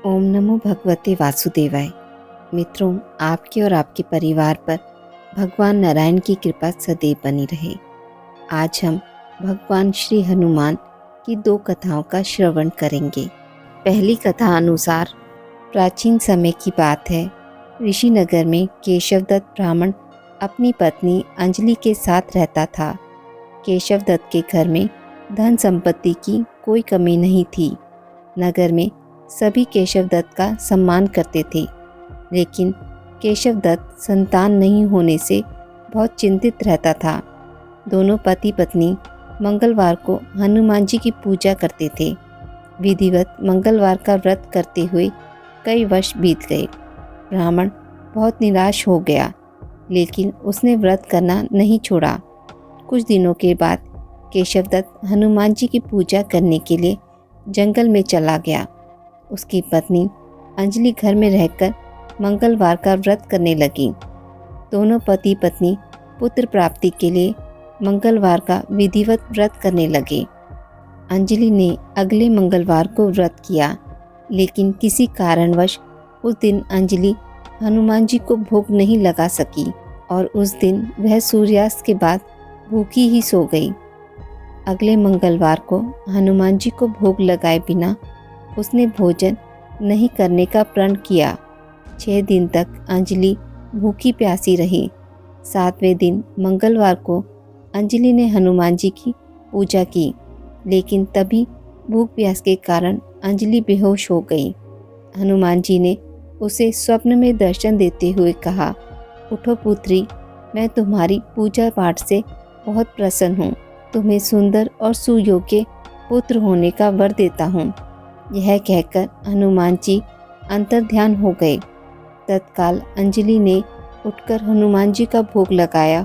ओम नमो भगवते वासुदेवाय। मित्रों, आपके और आपके परिवार पर भगवान नारायण की कृपा सदैव बनी रहे। आज हम भगवान श्री हनुमान की दो कथाओं का श्रवण करेंगे। पहली कथा अनुसार प्राचीन समय की बात है। ऋषिनगर में केशवदत्त ब्राह्मण अपनी पत्नी अंजलि के साथ रहता था। केशवदत्त के घर में धन संपत्ति की कोई कमी नहीं थी। नगर में सभी केशवदत्त का सम्मान करते थे, लेकिन केशवदत्त संतान नहीं होने से बहुत चिंतित रहता था। दोनों पति पत्नी मंगलवार को हनुमान जी की पूजा करते थे। विधिवत मंगलवार का व्रत करते हुए कई वर्ष बीत गए। ब्राह्मण बहुत निराश हो गया, लेकिन उसने व्रत करना नहीं छोड़ा। कुछ दिनों के बाद केशवदत्त हनुमान जी की पूजा करने के लिए जंगल में चला गया। उसकी पत्नी अंजलि घर में रहकर मंगलवार का व्रत करने लगी। दोनों पति पत्नी पुत्र प्राप्ति के लिए मंगलवार का विधिवत व्रत करने लगे। अंजलि ने अगले मंगलवार को व्रत किया, लेकिन किसी कारणवश उस दिन अंजलि हनुमान जी को भोग नहीं लगा सकी और उस दिन वह सूर्यास्त के बाद भूखी ही सो गई। अगले मंगलवार को हनुमान जी को भोग लगाए बिना उसने भोजन नहीं करने का प्रण किया। 6 दिन तक अंजलि भूखी प्यासी रही। 7वें दिन मंगलवार को अंजलि ने हनुमान जी की पूजा की, लेकिन तभी भूख प्यास के कारण अंजलि बेहोश हो गई। हनुमान जी ने उसे स्वप्न में दर्शन देते हुए कहा, उठो पुत्री, मैं तुम्हारी पूजा पाठ से बहुत प्रसन्न हूँ। तुम्हें सुंदर और सुयोग्य पुत्र होने का वर देता हूँ। यह कहकर हनुमान जी अंतर्ध्यान हो गए। तत्काल अंजलि ने उठकर हनुमान जी का भोग लगाया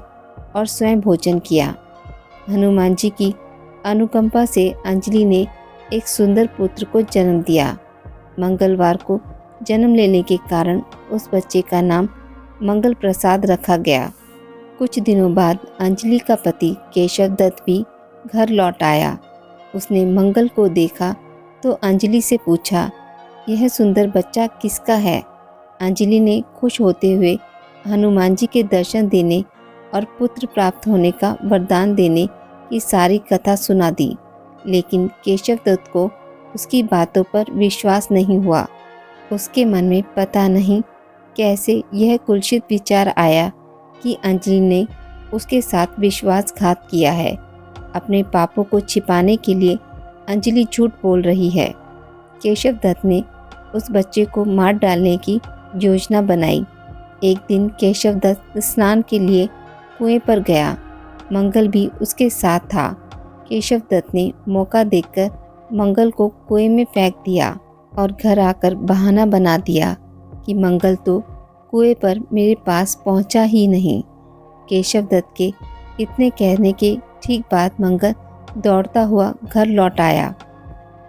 और स्वयं भोजन किया। हनुमान जी की अनुकंपा से अंजलि ने एक सुंदर पुत्र को जन्म दिया। मंगलवार को जन्म लेने के कारण उस बच्चे का नाम मंगल प्रसाद रखा गया। कुछ दिनों बाद अंजलि का पति केशवदत्त भी घर लौट आया। उसने मंगल को देखा तो अंजलि से पूछा, यह सुंदर बच्चा किसका है? अंजलि ने खुश होते हुए हनुमान जी के दर्शन देने और पुत्र प्राप्त होने का वरदान देने की सारी कथा सुना दी, लेकिन केशवदत्त को उसकी बातों पर विश्वास नहीं हुआ। उसके मन में पता नहीं कैसे यह कुत्सित विचार आया कि अंजलि ने उसके साथ विश्वासघात किया है। अपने पापों को छिपाने के लिए अंजलि झूठ बोल रही है। केशवदत्त ने उस बच्चे को मार डालने की योजना बनाई। एक दिन केशवदत्त स्नान के लिए कुएं पर गया। मंगल भी उसके साथ था। केशवदत्त ने मौका देखकर मंगल को कुएं में फेंक दिया और घर आकर बहाना बना दिया कि मंगल तो कुएं पर मेरे पास पहुंचा ही नहीं। केशवदत्त के इतने कहने के ठीक बाद मंगल दौड़ता हुआ घर लौट आया।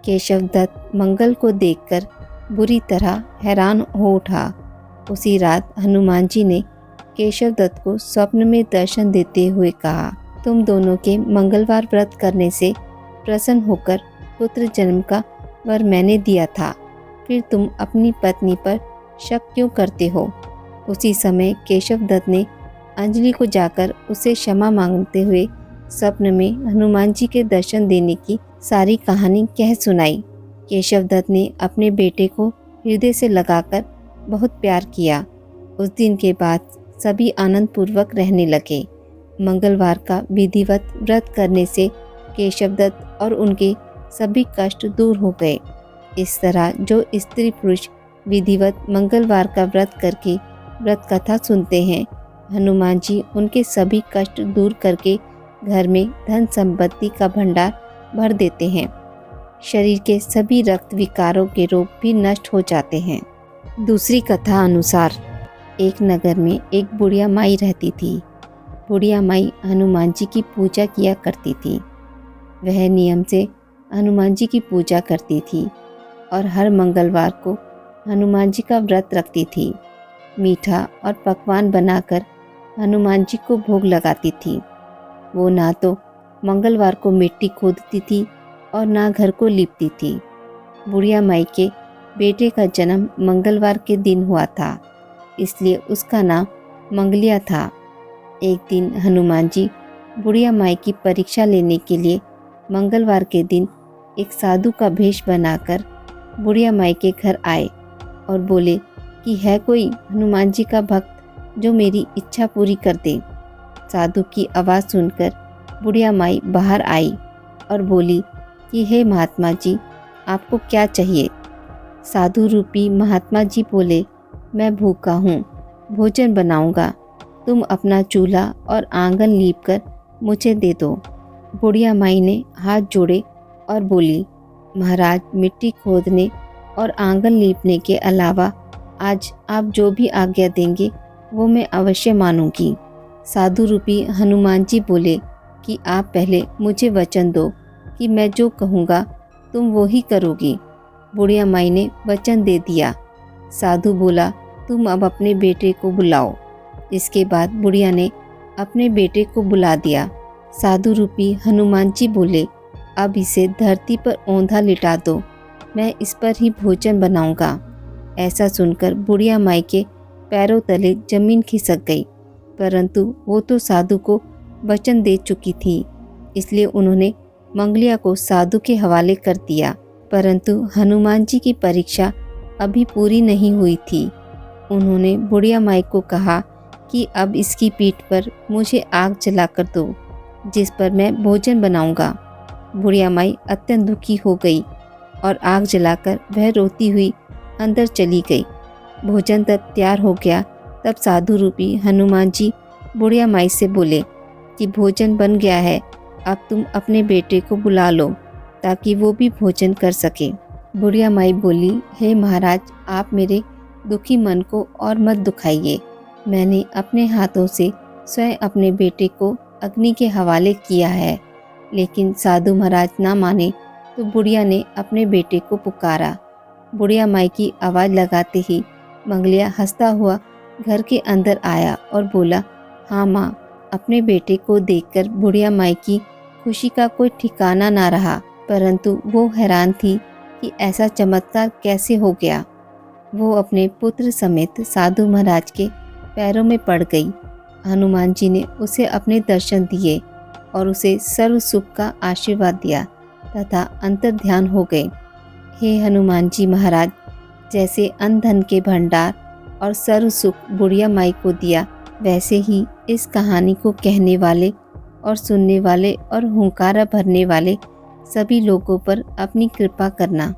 केशवदत्त मंगल को देखकर बुरी तरह हैरान हो उठा। उसी रात हनुमान जी ने केशवदत्त को स्वप्न में दर्शन देते हुए कहा, तुम दोनों के मंगलवार व्रत करने से प्रसन्न होकर पुत्र जन्म का वर मैंने दिया था, फिर तुम अपनी पत्नी पर शक क्यों करते हो? उसी समय केशवदत्त ने अंजलि को जाकर उसे क्षमा मांगते हुए स्वप्न में हनुमान जी के दर्शन देने की सारी कहानी कह सुनाई। केशवदत्त ने अपने बेटे को हृदय से लगाकर बहुत प्यार किया। उस दिन के बाद सभी आनंद पूर्वक रहने लगे। मंगलवार का विधिवत व्रत करने से केशवदत्त और उनके सभी कष्ट दूर हो गए। इस तरह जो स्त्री पुरुष विधिवत मंगलवार का व्रत करके व्रत कथा सुनते हैं, हनुमान जी उनके सभी कष्ट दूर करके घर में धन संपत्ति का भंडार भर देते हैं। शरीर के सभी रक्त विकारों के रोग भी नष्ट हो जाते हैं। दूसरी कथा अनुसार एक नगर में एक बुढ़िया माई रहती थी। बुढ़िया माई हनुमान जी की पूजा किया करती थी। वह नियम से हनुमान जी की पूजा करती थी और हर मंगलवार को हनुमान जी का व्रत रखती थी। मीठा और पकवान बनाकर हनुमान जी को भोग लगाती थी। वो ना तो मंगलवार को मिट्टी खोदती थी और ना घर को लीपती थी। बुढ़िया माई के बेटे का जन्म मंगलवार के दिन हुआ था, इसलिए उसका नाम मंगलिया था। एक दिन हनुमान जी बुढ़िया माई की परीक्षा लेने के लिए मंगलवार के दिन एक साधु का भेष बनाकर बुढ़िया माई के घर आए और बोले कि है कोई हनुमान जी का भक्त जो मेरी इच्छा पूरी कर दे। साधु की आवाज़ सुनकर बुढ़िया माई बाहर आई और बोली कि हे महात्मा जी, आपको क्या चाहिए। साधु रूपी महात्मा जी बोले, मैं भूखा हूँ, भोजन बनाऊंगा, तुम अपना चूल्हा और आंगन लीप कर मुझे दे दो। बुढ़िया माई ने हाथ जोड़े और बोली, महाराज, मिट्टी खोदने और आंगन लीपने के अलावा आज आप जो भी आज्ञा देंगे वो मैं अवश्य मानूंगी। साधु रूपी हनुमान जी बोले कि आप पहले मुझे वचन दो कि मैं जो कहूँगा तुम वो ही करोगी। बुढ़िया माई ने वचन दे दिया। साधु बोला, तुम अब अपने बेटे को बुलाओ। इसके बाद बुढ़िया ने अपने बेटे को बुला दिया। साधु रूपी हनुमान जी बोले, अब इसे धरती पर औंधा लिटा दो, मैं इस पर ही भोजन बनाऊंगा। ऐसा सुनकर बुढ़िया माई के पैरों तले जमीन खिसक गई, परंतु वो तो साधु को वचन दे चुकी थी, इसलिए उन्होंने मंगलिया को साधु के हवाले कर दिया। परंतु हनुमान जी की परीक्षा अभी पूरी नहीं हुई थी। उन्होंने बुढ़िया माई को कहा कि अब इसकी पीठ पर मुझे आग जलाकर दो, जिस पर मैं भोजन बनाऊंगा। बुढ़िया माई अत्यंत दुखी हो गई और आग जलाकर वह रोती हुई अंदर चली गई। भोजन तब तैयार हो गया। तब साधु रूपी हनुमान जी बुढ़िया माई से बोले कि भोजन बन गया है, अब तुम अपने बेटे को बुला लो ताकि वो भी भोजन कर सके। बुढ़िया माई बोली, हे महाराज, आप मेरे दुखी मन को और मत दुखाइए। मैंने अपने हाथों से स्वयं अपने बेटे को अग्नि के हवाले किया है, लेकिन साधु महाराज ना माने तो बुढ़िया ने अपने बेटे को पुकारा। बुढ़िया माई की आवाज़ लगाते ही मंगलिया हंसता हुआ घर के अंदर आया और बोला, हाँ माँ। अपने बेटे को देखकर बुढ़िया माई की खुशी का कोई ठिकाना ना रहा, परंतु वो हैरान थी कि ऐसा चमत्कार कैसे हो गया। वो अपने पुत्र समेत साधु महाराज के पैरों में पड़ गई। हनुमान जी ने उसे अपने दर्शन दिए और उसे सर्व सुख का आशीर्वाद दिया तथा अंतर्ध्यान हो गए। हे हनुमान जी महाराज, जैसे अन्न धन के भंडार और सर्व सुख बुढ़िया माई को दिया, वैसे ही इस कहानी को कहने वाले और सुनने वाले और हुंकारा भरने वाले सभी लोगों पर अपनी कृपा करना।